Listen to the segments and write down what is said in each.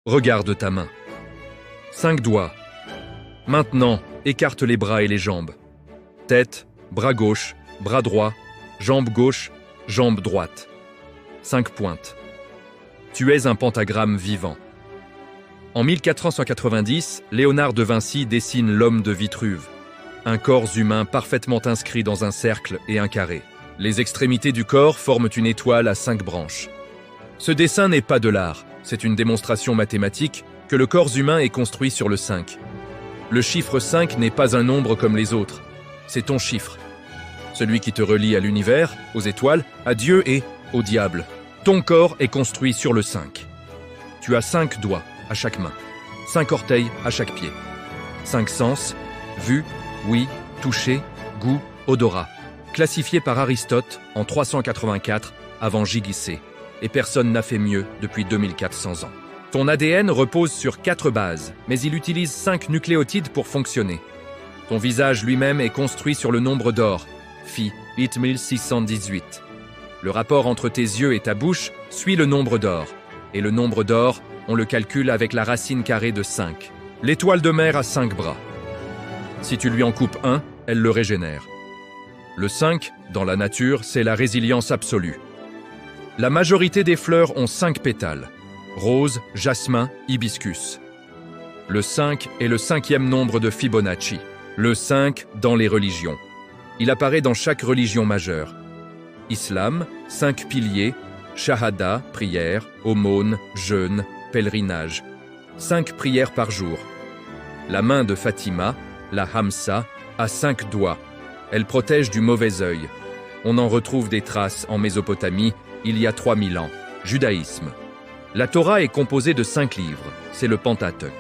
Regarde ta main. 5 doigts. Maintenant, écarte les bras et les jambes. Tête, bras gauche, bras droit, jambe gauche, jambe droite. 5 pointes. Tu es un pentagramme vivant. En 1490, Léonard de Vinci dessine l'homme de Vitruve, un corps humain parfaitement inscrit dans un cercle et un carré. Les extrémités du corps forment une étoile à 5 branches. Ce dessin n'est pas de l'art, c'est une démonstration mathématique que le corps humain est construit sur le 5. Le chiffre 5 n'est pas un nombre comme les autres, c'est ton chiffre. Celui qui te relie à l'univers, aux étoiles, à Dieu et au diable. Ton corps est construit sur le 5. Tu as 5 doigts à chaque main, 5 orteils à chaque pied. 5 sens, vue, ouïe, toucher, goût, odorat. Classifiés par Aristote en 384 avant JC. Et personne n'a fait mieux depuis 2400 ans. Ton ADN repose sur 4 bases, mais il utilise 5 nucléotides pour fonctionner. Ton visage lui-même est construit sur le nombre d'or, phi 8618. Le rapport entre tes yeux et ta bouche suit le nombre d'or. Et le nombre d'or, on le calcule avec la racine carrée de 5. L'étoile de mer a 5 bras. Si tu lui en coupes un, elle le régénère. Le 5, dans la nature, c'est la résilience absolue. La majorité des fleurs ont 5 pétales. Rose, jasmin, hibiscus. Le 5 est le 5e nombre de Fibonacci. Le 5 dans les religions. Il apparaît dans chaque religion majeure. Islam, 5 piliers, shahada, prière, aumône, jeûne, pèlerinage. 5 prières par jour. La main de Fatima, la Hamsa, a 5 doigts. Elle protège du mauvais œil. On en retrouve des traces en Mésopotamie, il y a 3000 ans. Judaïsme. La Torah est composée de 5 livres, c'est le Pentateuque.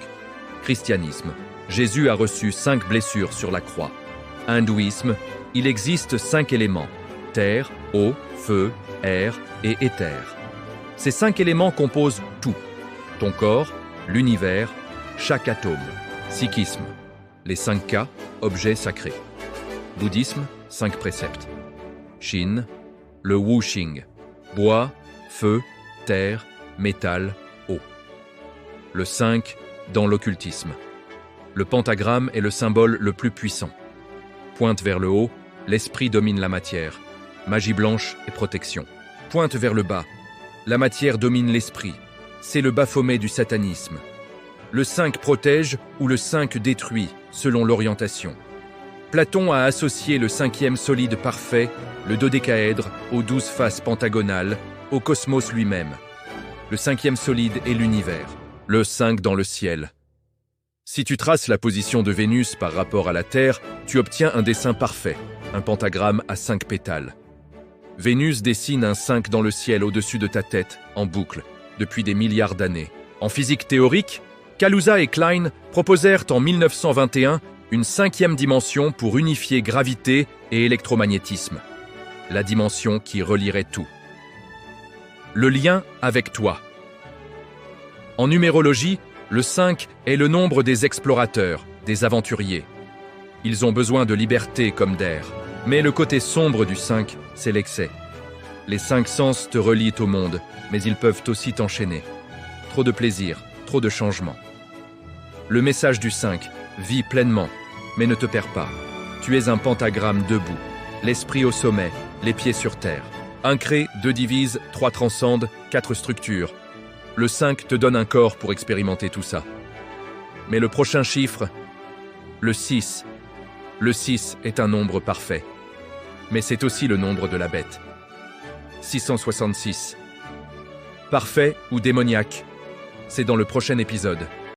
Christianisme. Jésus a reçu 5 blessures sur la croix. Hindouisme. Il existe 5 éléments. Terre, eau, feu, air et éther. Ces 5 éléments composent tout. Ton corps, l'univers, chaque atome. Sikhisme. Les 5 K, objets sacrés. Bouddhisme, 5 préceptes. Chine, le Wuxing. Bois, feu, terre, métal, eau. Le 5 dans l'occultisme. Le pentagramme est le symbole le plus puissant. Pointe vers le haut, l'esprit domine la matière. Magie blanche et protection. Pointe vers le bas, la matière domine l'esprit. C'est le Baphomet du satanisme. Le 5 protège ou le 5 détruit, selon l'orientation. Platon a associé le 5e solide parfait, le dodécaèdre, aux 12 faces pentagonales, au cosmos lui-même. Le 5e solide est l'univers, le 5 dans le ciel. Si tu traces la position de Vénus par rapport à la Terre, tu obtiens un dessin parfait, un pentagramme à 5 pétales. Vénus dessine un 5 dans le ciel au-dessus de ta tête, en boucle, depuis des milliards d'années. En physique théorique, Kaluza et Klein proposèrent en 1921 une 5e dimension pour unifier gravité et électromagnétisme. La dimension qui relierait tout. Le lien avec toi. En numérologie, le 5 est le nombre des explorateurs, des aventuriers. Ils ont besoin de liberté comme d'air. Mais le côté sombre du 5, c'est l'excès. Les 5 sens te relient au monde, mais ils peuvent aussi t'enchaîner. Trop de plaisir, trop de changements. Le message du 5, vis pleinement, mais ne te perds pas. Tu es un pentagramme debout, l'esprit au sommet, les pieds sur terre. 1 crée, 2 divise, 3 transcende, 4 structure. Le 5 te donne un corps pour expérimenter tout ça. Mais le prochain chiffre, le 6. Le 6 est un nombre parfait. Mais c'est aussi le nombre de la bête. 666. Parfait ou démoniaque, c'est dans le prochain épisode.